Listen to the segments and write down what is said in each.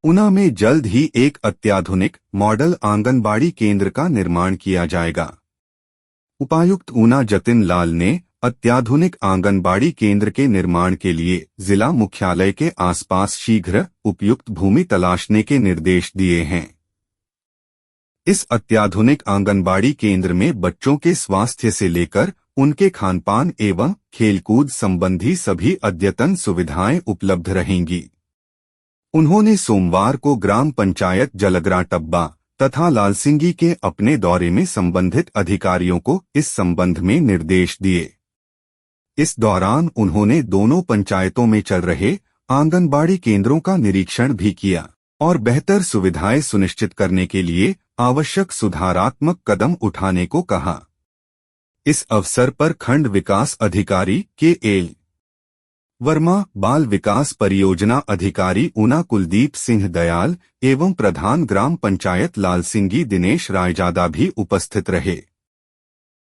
ऊना में जल्द ही एक अत्याधुनिक मॉडल आंगनबाड़ी केंद्र का निर्माण किया जाएगा। उपायुक्त ऊना जतिन लाल ने अत्याधुनिक आंगनबाड़ी केंद्र के निर्माण के लिए जिला मुख्यालय के आसपास शीघ्र उपयुक्त भूमि तलाशने के निर्देश दिए हैं। इस अत्याधुनिक आंगनबाड़ी केंद्र में बच्चों के स्वास्थ्य से लेकर उनके खानपान एवं खेलकूद संबंधी सभी अद्यतन सुविधाएं उपलब्ध रहेंगी। उन्होंने सोमवार को ग्राम पंचायत जलग्रा टब्बा तथा लालसिंगी के अपने दौरे में संबंधित अधिकारियों को इस संबंध में निर्देश दिए। इस दौरान उन्होंने दोनों पंचायतों में चल रहे आंगनबाड़ी केंद्रों का निरीक्षण भी किया और बेहतर सुविधाएं सुनिश्चित करने के लिए आवश्यक सुधारात्मक कदम उठाने को कहा। इस अवसर पर खंड विकास अधिकारी के.ए. वर्मा, बाल विकास परियोजना अधिकारी ऊना कुलदीप सिंह दयाल एवं प्रधान ग्राम पंचायत लालसिंगी दिनेश रायजादा भी उपस्थित रहे।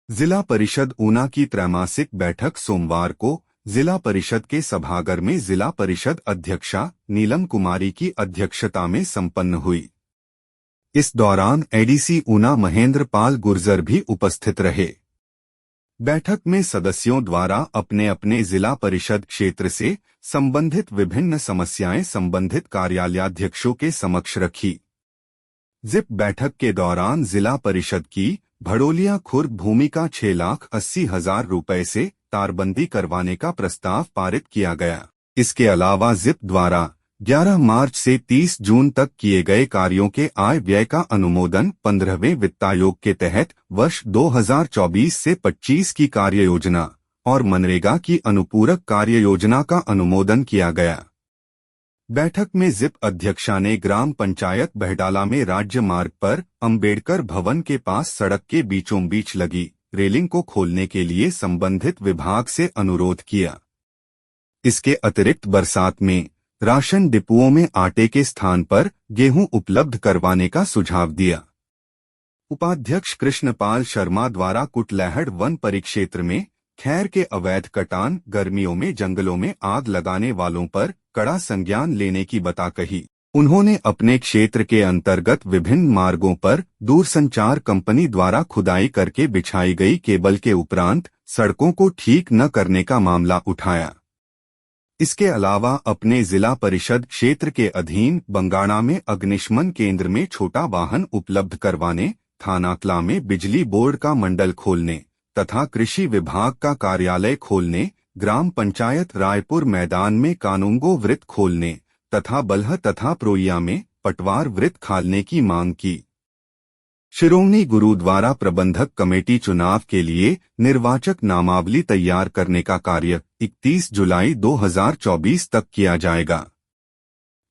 जिला परिषद ऊना की त्रैमासिक बैठक सोमवार को जिला परिषद के सभागार में जिला परिषद अध्यक्षा नीलम कुमारी की अध्यक्षता में संपन्न हुई। इस दौरान एडीसी ऊना महेंद्र पाल गुर्जर भी उपस्थित रहे। बैठक में सदस्यों द्वारा अपने अपने जिला परिषद क्षेत्र से संबंधित विभिन्न समस्याएं संबंधित कार्यालयाध्यक्षों के समक्ष रखी। जिप बैठक के दौरान जिला परिषद की भड़ोलिया खुर्द भूमि का 6,80,000 रुपए से तारबंदी करवाने का प्रस्ताव पारित किया गया। इसके अलावा जिप द्वारा 11 मार्च से 30 जून तक किए गए कार्यों के आय व्यय का अनुमोदन 15वें वित्तायोग के तहत वर्ष 2024 से 25 की कार्य योजना और मनरेगा की अनुपूरक कार्य योजना का अनुमोदन किया गया। बैठक में जिप अध्यक्षा ने ग्राम पंचायत बहडाला में राज्य मार्ग पर अंबेडकर भवन के पास सड़क के बीचों बीच लगी रेलिंग को खोलने के लिए संबंधित विभाग से अनुरोध किया। इसके अतिरिक्त बरसात में राशन डिपुओं में आटे के स्थान पर गेहूं उपलब्ध करवाने का सुझाव दिया। उपाध्यक्ष कृष्णपाल शर्मा द्वारा कुटलैहड़ वन परिक्षेत्र में खैर के अवैध कटान, गर्मियों में जंगलों में आग लगाने वालों पर कड़ा संज्ञान लेने की बता कही। उन्होंने अपने क्षेत्र के अंतर्गत विभिन्न मार्गों पर दूरसंचार कंपनी द्वारा खुदाई करके बिछाई गई केबल के उपरांत सड़कों को ठीक न करने का मामला उठाया। इसके अलावा अपने जिला परिषद क्षेत्र के अधीन बंगाणा में अग्निशमन केंद्र में छोटा वाहन उपलब्ध करवाने, थानाकला में बिजली बोर्ड का मंडल खोलने तथा कृषि विभाग का कार्यालय खोलने, ग्राम पंचायत रायपुर मैदान में कानूंगो वृत्त खोलने तथा बल्ह तथा प्रोइया में पटवार वृत्त खालने की मांग की। शिरोमणि गुरुद्वारा प्रबंधक कमेटी चुनाव के लिए निर्वाचक नामावली तैयार करने का कार्य 31 जुलाई 2024 तक किया जाएगा।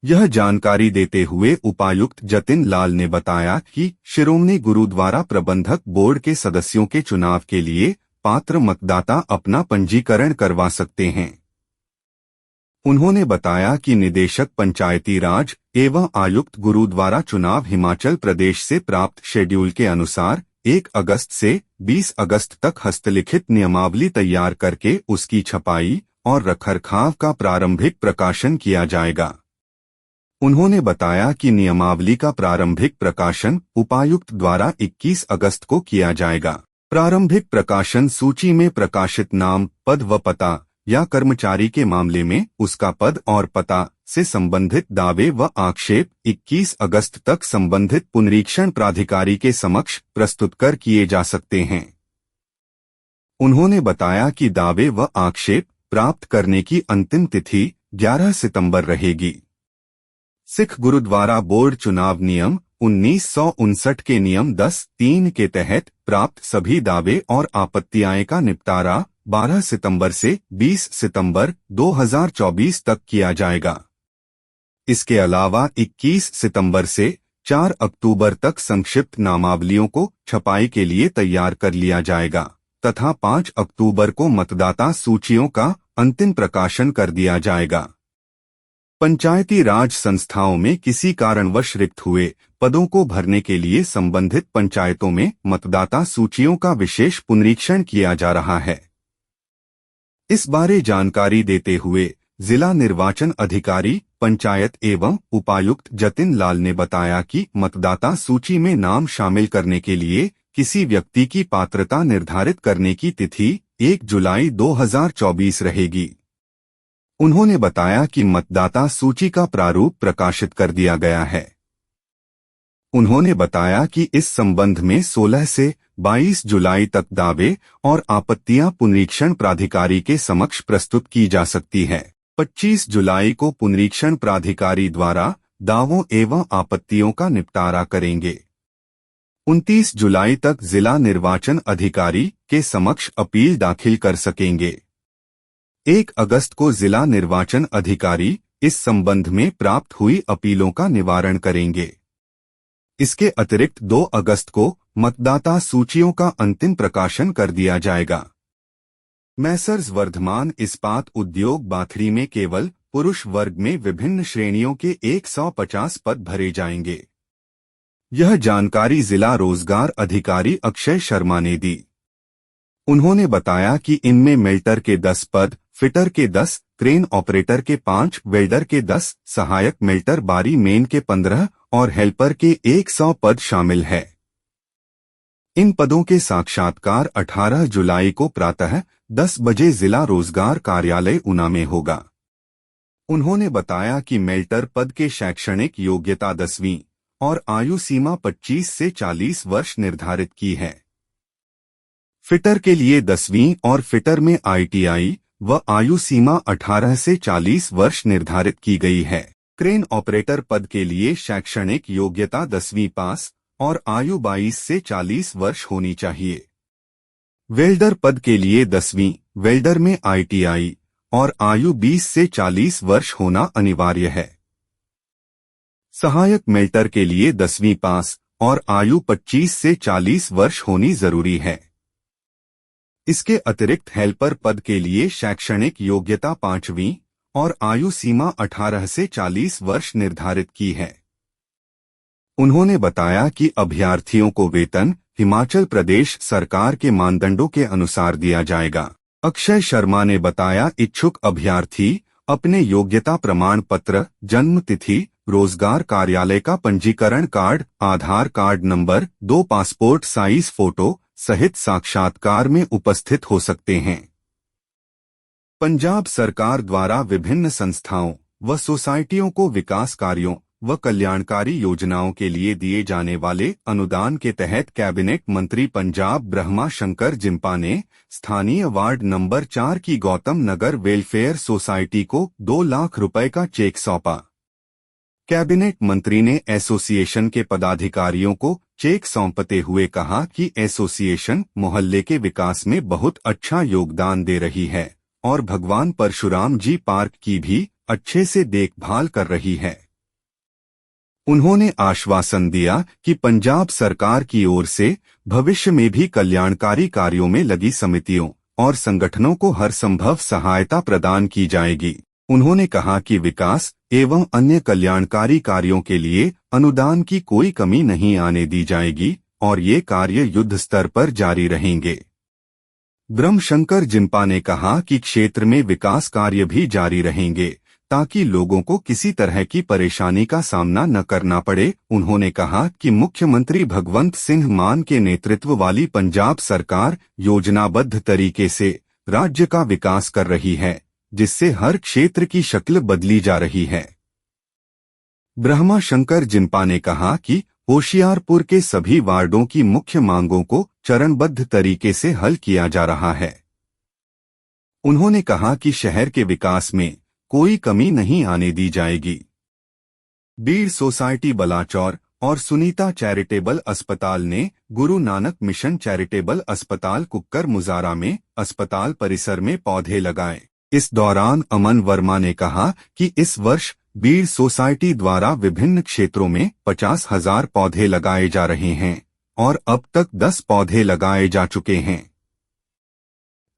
यह जानकारी देते हुए उपायुक्त जतिन लाल ने बताया कि शिरोमणि गुरुद्वारा प्रबंधक बोर्ड के सदस्यों के चुनाव के लिए पात्र मतदाता अपना पंजीकरण करवा सकते हैं। उन्होंने बताया कि निदेशक पंचायती राज एवं आयुक्त गुरुद्वारा चुनाव हिमाचल प्रदेश से प्राप्त शेड्यूल के अनुसार 1 अगस्त से 20 अगस्त तक हस्तलिखित नियमावली तैयार करके उसकी छपाई और रखरखाव का प्रारंभिक प्रकाशन किया जाएगा। उन्होंने बताया कि नियमावली का प्रारंभिक प्रकाशन उपायुक्त द्वारा 21 अगस्त को किया जाएगा। प्रारंभिक प्रकाशन सूची में प्रकाशित नाम, पद व पता या कर्मचारी के मामले में उसका पद और पता से संबंधित दावे व आक्षेप 21 अगस्त तक संबंधित पुनरीक्षण प्राधिकारी के समक्ष प्रस्तुत कर किए जा सकते हैं। उन्होंने बताया कि दावे व आक्षेप प्राप्त करने की अंतिम तिथि 11 सितंबर रहेगी। सिख गुरुद्वारा बोर्ड चुनाव नियम 1959 के नियम 10(3) के तहत प्राप्त सभी दावे और आपत्तियां का निपटारा 12 सितंबर से 20 सितंबर 2024 तक किया जाएगा। इसके अलावा 21 सितंबर से 4 अक्टूबर तक संक्षिप्त नामावलियों को छपाई के लिए तैयार कर लिया जाएगा तथा 5 अक्टूबर को मतदाता सूचियों का अंतिम प्रकाशन कर दिया जाएगा। पंचायती राज संस्थाओं में किसी कारणवश रिक्त हुए पदों को भरने के लिए संबंधित पंचायतों में मतदाता सूचियों का विशेष पुनरीक्षण किया जा रहा है। इस बारे जानकारी देते हुए जिला निर्वाचन अधिकारी पंचायत एवं उपायुक्त जतिन लाल ने बताया कि मतदाता सूची में नाम शामिल करने के लिए किसी व्यक्ति की पात्रता निर्धारित करने की तिथि 1 जुलाई 2024 रहेगी। उन्होंने बताया कि मतदाता सूची का प्रारूप प्रकाशित कर दिया गया है। उन्होंने बताया कि इस संबंध में 16 से 22 जुलाई तक दावे और आपत्तियां पुनरीक्षण प्राधिकारी के समक्ष प्रस्तुत की जा सकती है। 25 जुलाई को पुनरीक्षण प्राधिकारी द्वारा दावों एवं आपत्तियों का निपटारा करेंगे। 29 जुलाई तक जिला निर्वाचन अधिकारी के समक्ष अपील दाखिल कर सकेंगे। 1 अगस्त को जिला निर्वाचन अधिकारी इस संबंध में प्राप्त हुई अपीलों का निवारण करेंगे। इसके अतिरिक्त 2 अगस्त को मतदाता सूचियों का अंतिम प्रकाशन कर दिया जाएगा। मैसर्स वर्धमान इस्पात उद्योग बाथड़ी में केवल पुरुष वर्ग में विभिन्न श्रेणियों के 150 पद भरे जाएंगे। यह जानकारी जिला रोजगार अधिकारी अक्षय शर्मा ने दी। उन्होंने बताया कि इनमें मेल्टर के 10 पद, फिटर के 10, क्रेन ऑपरेटर के 5, वेल्डर के 10, सहायक मेल्टर बारी मेन के 15 और हेल्पर के 100 पद शामिल है। इन पदों के साक्षात्कार 18 जुलाई को प्रातः 10 बजे जिला रोजगार कार्यालय ऊना में होगा। उन्होंने बताया कि मेल्टर पद के शैक्षणिक योग्यता 10वीं और आयु सीमा 25 से 40 वर्ष निर्धारित की है। फिटर के लिए 10वीं और फिटर में ITI व आयु सीमा 18 से 40 वर्ष निर्धारित की गई है। क्रेन ऑपरेटर पद के लिए शैक्षणिक योग्यता 10वीं पास और आयु 22 से 40 वर्ष होनी चाहिए। वेल्डर पद के लिए 10वीं, वेल्डर में ITI और आयु 20 से 40 वर्ष होना अनिवार्य है। सहायक मेल्टर के लिए 10वीं पास और आयु 25 से 40 वर्ष होनी जरूरी है। इसके अतिरिक्त हेल्पर पद के लिए शैक्षणिक योग्यता 5वीं और आयु सीमा 18 से 40 वर्ष निर्धारित की है। उन्होंने बताया कि अभ्यर्थियों को वेतन हिमाचल प्रदेश सरकार के मानदंडों के अनुसार दिया जाएगा। अक्षय शर्मा ने बताया इच्छुक अभ्यर्थी अपने योग्यता प्रमाण पत्र, जन्म तिथि, रोजगार कार्यालय का पंजीकरण card, Aadhaar card number, 2 passport size photo सहित साक्षात्कार में उपस्थित हो सकते हैं। पंजाब सरकार द्वारा विभिन्न संस्थाओं व सोसाइटियों को विकास कार्यों व कल्याणकारी योजनाओं के लिए दिए जाने वाले अनुदान के तहत कैबिनेट मंत्री पंजाब ब्रह्मा शंकर जिम्पा ने स्थानीय वार्ड नंबर 4 की गौतम नगर वेलफेयर सोसाइटी को 2 लाख रुपए का चेक सौंपा। कैबिनेट मंत्री ने एसोसिएशन के पदाधिकारियों को चेक सौंपते हुए कहा कि एसोसिएशन मोहल्ले के विकास में बहुत अच्छा योगदान दे रही है और भगवान परशुराम जी पार्क की भी अच्छे से देखभाल कर रही है। उन्होंने आश्वासन दिया कि पंजाब सरकार की ओर से भविष्य में भी कल्याणकारी कार्यों में लगी समितियों और संगठनों को हर संभव सहायता प्रदान की जाएगी। उन्होंने कहा कि विकास एवं अन्य कल्याणकारी कार्यों के लिए अनुदान की कोई कमी नहीं आने दी जाएगी और ये कार्य युद्ध स्तर पर जारी रहेंगे। ब्रह्मशंकर जिम्पा ने कहा कि क्षेत्र में विकास कार्य भी जारी रहेंगे ताकि लोगों को किसी तरह की परेशानी का सामना न करना पड़े। उन्होंने कहा कि मुख्यमंत्री भगवंत सिंह मान के नेतृत्व वाली पंजाब सरकार योजनाबद्ध तरीके से राज्य का विकास कर रही है, जिससे हर क्षेत्र की शक्ल बदली जा रही है। ब्रह्मा शंकर जिम्पा ने कहा कि होशियारपुर के सभी वार्डों की मुख्य मांगों को चरणबद्ध तरीके से हल किया जा रहा है। उन्होंने कहा कि शहर के विकास में कोई कमी नहीं आने दी जाएगी। बीड़ सोसाइटी बलाचौर और सुनीता चैरिटेबल अस्पताल ने गुरु नानक मिशन चैरिटेबल अस्पताल कुक्कर मुजारा में अस्पताल परिसर में पौधे लगाए। इस दौरान अमन वर्मा ने कहा कि इस वर्ष बीड़ सोसाइटी द्वारा विभिन्न क्षेत्रों में 50,000 पौधे लगाए जा रहे हैं और अब तक 10 पौधे लगाए जा चुके हैं।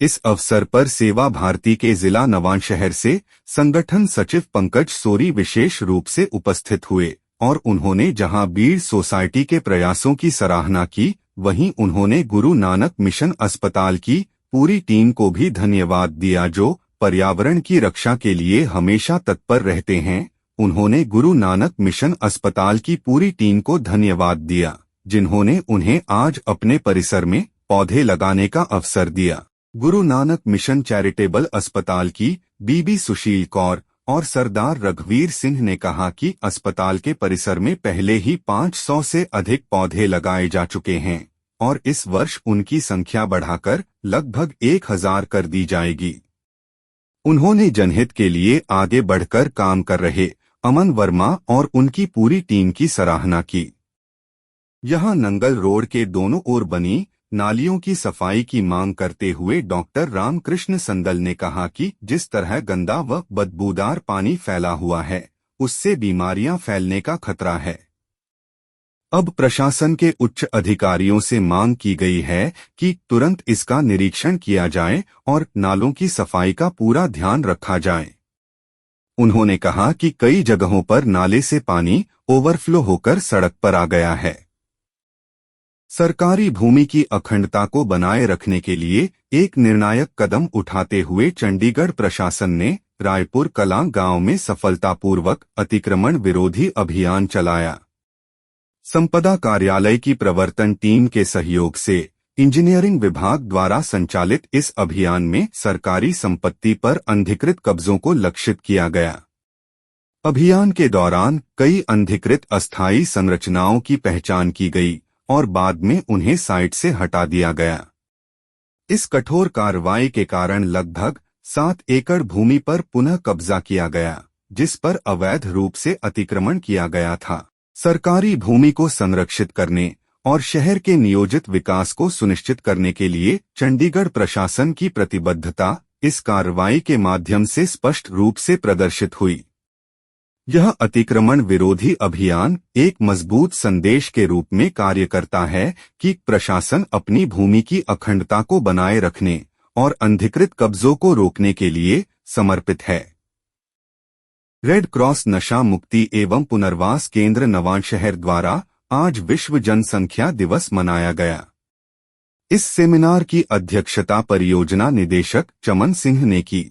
इस अवसर पर सेवा भारती के जिला नवांशहर से संगठन सचिव पंकज सोरी विशेष रूप से उपस्थित हुए और उन्होंने जहां बीड़ सोसाइटी के प्रयासों की सराहना की, वहीं उन्होंने गुरु नानक मिशन अस्पताल की पूरी टीम को भी धन्यवाद दिया जो पर्यावरण की रक्षा के लिए हमेशा तत्पर रहते हैं। उन्होंने गुरु नानक मिशन अस्पताल की पूरी टीम को धन्यवाद दिया, जिन्होंने उन्हें आज अपने परिसर में पौधे लगाने का अवसर दिया। गुरु नानक मिशन चैरिटेबल अस्पताल की बीबी सुशील कौर और सरदार रघुवीर सिंह ने कहा कि अस्पताल के परिसर में पहले ही 500 से अधिक पौधे लगाए जा चुके हैं और इस वर्ष उनकी संख्या बढ़ाकर लगभग 1000 कर दी जाएगी। उन्होंने जनहित के लिए आगे बढ़कर काम कर रहे अमन वर्मा और उनकी पूरी टीम की सराहना की। यहां नंगल रोड के दोनों ओर बनी नालियों की सफाई की मांग करते हुए डॉक्टर रामकृष्ण संदल ने कहा कि जिस तरह गंदा व बदबूदार पानी फैला हुआ है, उससे बीमारियां फैलने का खतरा है। अब प्रशासन के उच्च अधिकारियों से मांग की गई है कि तुरंत इसका निरीक्षण किया जाए और नालों की सफाई का पूरा ध्यान रखा जाए। उन्होंने कहा कि कई जगहों पर नाले से पानी ओवरफ्लो होकर सड़क पर आ गया है। सरकारी भूमि की अखंडता को बनाए रखने के लिए एक निर्णायक कदम उठाते हुए चंडीगढ़ प्रशासन ने रायपुर कलां गांव में सफलतापूर्वक अतिक्रमण विरोधी अभियान चलाया। संपदा कार्यालय की प्रवर्तन टीम के सहयोग से इंजीनियरिंग विभाग द्वारा संचालित इस अभियान में सरकारी संपत्ति पर अनधिकृत कब्जों को लक्षित किया गया। अभियान के दौरान कई अनधिकृत अस्थायी संरचनाओं की पहचान की गई और बाद में उन्हें साइट से हटा दिया गया। इस कठोर कार्रवाई के कारण लगभग 7 एकड़ भूमि पर पुनः कब्जा किया गया, जिस पर अवैध रूप से अतिक्रमण किया गया था। सरकारी भूमि को संरक्षित करने और शहर के नियोजित विकास को सुनिश्चित करने के लिए चंडीगढ़ प्रशासन की प्रतिबद्धता इस कार्रवाई के माध्यम से स्पष्ट रूप से प्रदर्शित हुई। यह अतिक्रमण विरोधी अभियान एक मजबूत संदेश के रूप में कार्य करता है कि प्रशासन अपनी भूमि की अखंडता को बनाए रखने और अनधिकृत कब्जों को रोकने के लिए समर्पित है। रेड क्रॉस नशा मुक्ति एवं पुनर्वास केंद्र नवांशहर द्वारा आज विश्व जनसंख्या दिवस मनाया गया। इस सेमिनार की अध्यक्षता परियोजना निदेशक चमन सिंह ने की।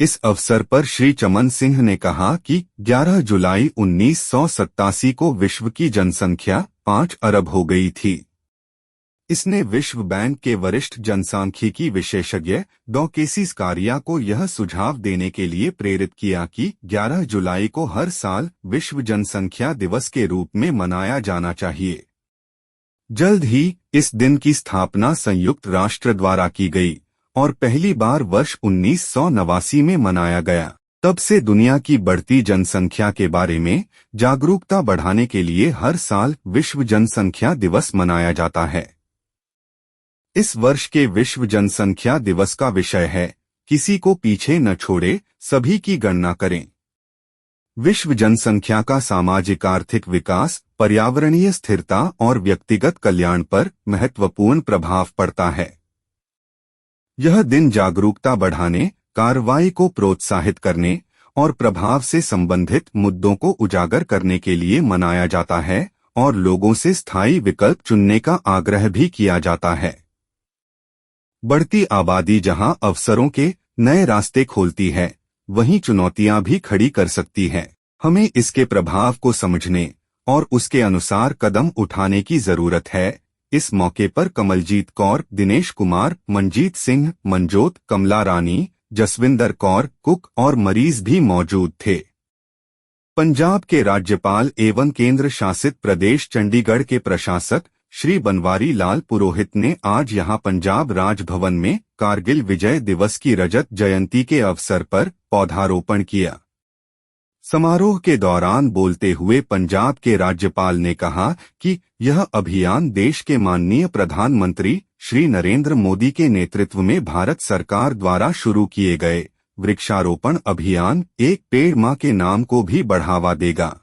इस अवसर पर श्री चमन सिंह ने कहा कि 11 जुलाई 1987 को विश्व की जनसंख्या 5 अरब हो गई थी। इसने विश्व बैंक के वरिष्ठ जनसांख्यिकी विशेषज्ञ डॉ केसी स्कारिया को यह सुझाव देने के लिए प्रेरित किया कि 11 जुलाई को हर साल विश्व जनसंख्या दिवस के रूप में मनाया जाना चाहिए। जल्द ही इस दिन की स्थापना संयुक्त राष्ट्र द्वारा की गई और पहली बार वर्ष 1989 में मनाया गया। तब से दुनिया की बढ़ती जनसंख्या के बारे में जागरूकता बढ़ाने के लिए हर साल विश्व जनसंख्या दिवस मनाया जाता है। इस वर्ष के विश्व जनसंख्या दिवस का विषय है किसी को पीछे न छोड़े, सभी की गणना करें। विश्व जनसंख्या का सामाजिक आर्थिक विकास, पर्यावरणीय स्थिरता और व्यक्तिगत कल्याण पर महत्वपूर्ण प्रभाव पड़ता है। यह दिन जागरूकता बढ़ाने, कार्रवाई को प्रोत्साहित करने और प्रभाव से संबंधित मुद्दों को उजागर करने के लिए मनाया जाता है और लोगों से स्थायी विकल्प चुनने का आग्रह भी किया जाता है। बढ़ती आबादी जहां अवसरों के नए रास्ते खोलती है, वहीं चुनौतियां भी खड़ी कर सकती है। हमें इसके प्रभाव को समझने और उसके अनुसार कदम उठाने की जरूरत है। इस मौके पर कमलजीत कौर, दिनेश कुमार, मनजीत सिंह, मनजोत, कमला रानी, जसविंदर कौर, कुक और मरीज भी मौजूद थे। पंजाब के राज्यपाल एवं केंद्र शासित प्रदेश चंडीगढ़ के प्रशासक श्री बनवारी लाल पुरोहित ने आज यहां पंजाब राजभवन में कारगिल विजय दिवस की रजत जयंती के अवसर पर पौधारोपण किया। समारोह के दौरान बोलते हुए पंजाब के राज्यपाल ने कहा कि यह अभियान देश के माननीय प्रधानमंत्री श्री नरेंद्र मोदी के नेतृत्व में भारत सरकार द्वारा शुरू किए गए वृक्षारोपण अभियान एक पेड़ मां के नाम को भी बढ़ावा देगा।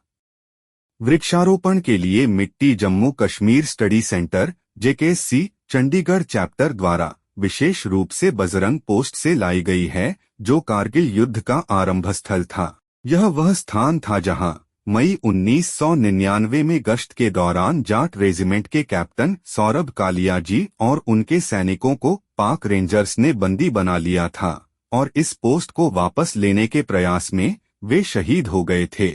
वृक्षारोपण के लिए मिट्टी Jammu Kashmir study centre JKSC Chandigarh chapter द्वारा विशेष रूप से बजरंग पोस्ट से लाई गई है, जो कारगिल युद्ध का आरंभ स्थल था। यह वह स्थान था जहां मई 1999 में गश्त के दौरान जाट रेजिमेंट के कैप्टन सौरभ कालिया जी और उनके सैनिकों को पाक रेंजर्स ने बंदी बना लिया था और इस पोस्ट को वापस लेने के प्रयास में वे शहीद हो गए थे।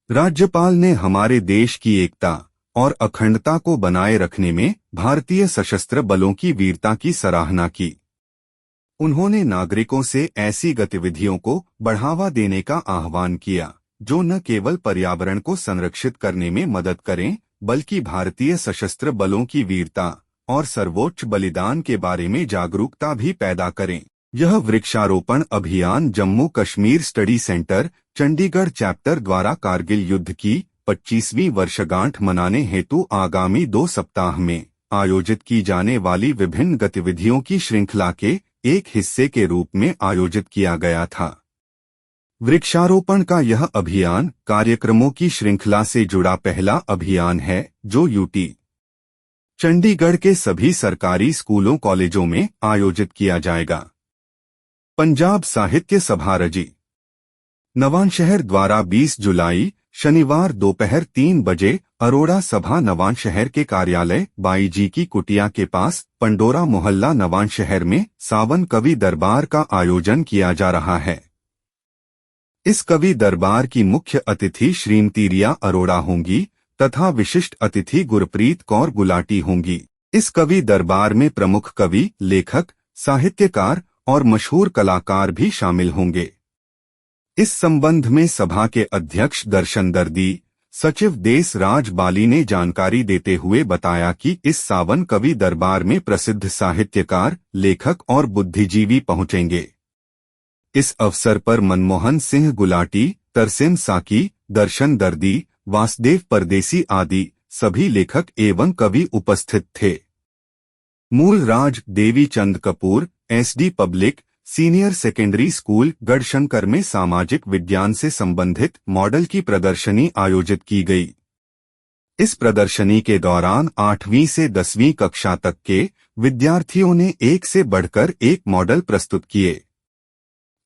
राज्यपाल ने हमारे देश की एकता और अखंडता को बनाए रखने में भारतीय सशस्त्र बलों की वीरता की सराहना की। उन्होंने नागरिकों से ऐसी गतिविधियों को बढ़ावा देने का आह्वान किया जो न केवल पर्यावरण को संरक्षित करने में मदद करें, बल्कि भारतीय सशस्त्र बलों की वीरता और सर्वोच्च बलिदान के बारे में जागरूकता भी पैदा करें। यह वृक्षारोपण अभियान Jammu Kashmir study centre, Chandigarh chapter द्वारा कारगिल युद्ध की 25वीं वर्षगांठ मनाने हेतु आगामी 2 सप्ताह में आयोजित की जाने वाली विभिन्न गतिविधियों की श्रृंखला के एक हिस्से के रूप में आयोजित किया गया था। वृक्षारोपण का यह अभियान कार्यक्रमों की श्रृंखला से जुड़ा पहला अभियान है जो यूटी चंडीगढ़ के सभी सरकारी स्कूलों कॉलेजों में आयोजित किया जाएगा। पंजाब साहित्य सभा रजी नवांशहर द्वारा 20 जुलाई शनिवार दोपहर 3 बजे अरोड़ा सभा नवांशहर के कार्यालय बाई जी की कुटिया के पास पंडोरा मोहल्ला नवांशहर में सावन कवि दरबार का आयोजन किया जा रहा है। इस कवि दरबार की मुख्य अतिथि श्रीमती रिया अरोड़ा होंगी तथा विशिष्ट अतिथि गुरप्रीत कौर गुलाटी होंगी। इस कवि दरबार में प्रमुख कवि, लेखक, साहित्यकार और मशहूर कलाकार भी शामिल होंगे। इस संबंध में सभा के अध्यक्ष दर्शन दर्दी, सचिव देश राज बाली ने जानकारी देते हुए बताया कि इस सावन कवि दरबार में प्रसिद्ध साहित्यकार, लेखक और बुद्धिजीवी पहुंचेंगे। इस अवसर पर मनमोहन सिंह गुलाटी, तरसेम साकी, दर्शन दर्दी, वासुदेव परदेसी आदि सभी लेखक एवं कवि उपस्थित थे। Mool Raj Devi Chand Kapoor SD public senior secondary school Garhshankar में सामाजिक विज्ञान से संबंधित मॉडल की प्रदर्शनी आयोजित की गई। इस प्रदर्शनी के दौरान 8वीं से 10वीं कक्षा तक के विद्यार्थियों ने एक से बढ़कर एक मॉडल प्रस्तुत किए।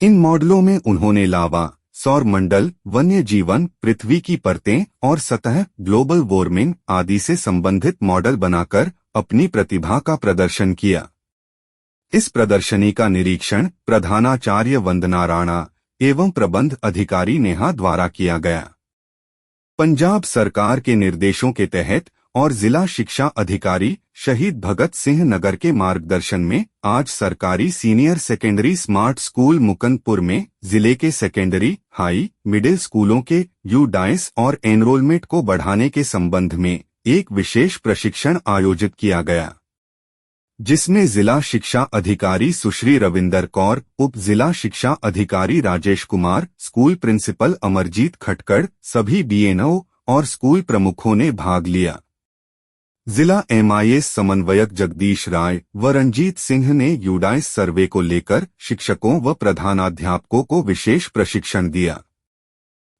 इन मॉडलों में उन्होंने लावा, सौर मंडल, वन्य जीवन, पृथ्वी की परतें और सतह, ग्लोबल वार्मिंग आदि से संबंधित मॉडल बनाकर अपनी प्रतिभा का प्रदर्शन किया। इस प्रदर्शनी का निरीक्षण प्रधानाचार्य वंदना राणा एवं प्रबंध अधिकारी नेहा द्वारा किया गया। पंजाब सरकार के निर्देशों के तहत और जिला शिक्षा अधिकारी शहीद भगत सिंह नगर के मार्गदर्शन में आज सरकारी senior secondary smart school Mukandpur में जिले के सेकेंडरी, हाई, मिडिल स्कूलों के यूडाइस और एनरोलमेंट को बढ़ाने के संबंध में एक विशेष प्रशिक्षण आयोजित किया गया, जिसमें जिला शिक्षा अधिकारी सुश्री रविंदर कौर, उप जिला शिक्षा अधिकारी राजेश कुमार, स्कूल प्रिंसिपल अमरजीत खटकड़, सभी BNO और स्कूल प्रमुखों ने भाग लिया। जिला MIS समन्वयक जगदीश राय व रंजीत सिंह ने यूडाइस सर्वे को लेकर शिक्षकों व प्रधानाध्यापकों को विशेष प्रशिक्षण दिया,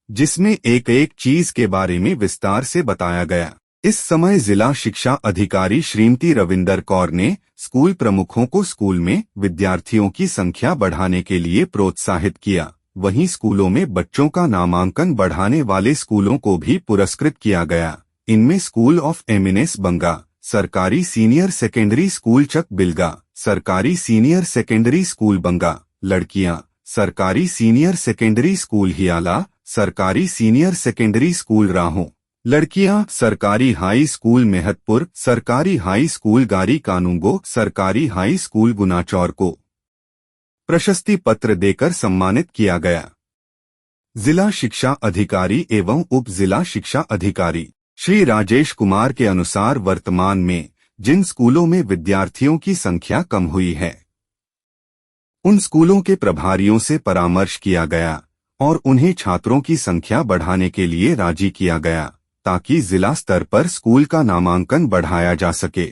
जिसमें एक एक चीज के बारे में विस्तार से बताया गया। इस समय जिला शिक्षा अधिकारी श्रीमती रविंदर कौर ने स्कूल प्रमुखों को स्कूल में विद्यार्थियों की संख्या बढ़ाने के लिए प्रोत्साहित किया। वहीं स्कूलों में बच्चों का नामांकन बढ़ाने वाले स्कूलों को भी पुरस्कृत किया गया। इनमें स्कूल ऑफ एमिनेस बंगा, सरकारी सीनियर सेकेंडरी स्कूल चक बिलगा, सरकारी सीनियर सेकेंडरी स्कूल बंगा, लड़कियां, सरकारी सीनियर सेकेंडरी स्कूल हियाला, सरकारी सीनियर सेकेंडरी स्कूल राहों, लड़कियां, सरकारी हाई स्कूल मेहतपुर, सरकारी हाई स्कूल गारी कानूंगो, सरकारी हाई स्कूल गुनाचौर को प्रशस्ति पत्र देकर सम्मानित किया गया। जिला शिक्षा अधिकारी एवं उप जिला शिक्षा अधिकारी श्री राजेश कुमार के अनुसार वर्तमान में जिन स्कूलों में विद्यार्थियों की संख्या कम हुई है, उन स्कूलों के प्रभारियों से परामर्श किया गया और उन्हें छात्रों की संख्या बढ़ाने के लिए राजी किया गया ताकि जिला स्तर पर स्कूल का नामांकन बढ़ाया जा सके।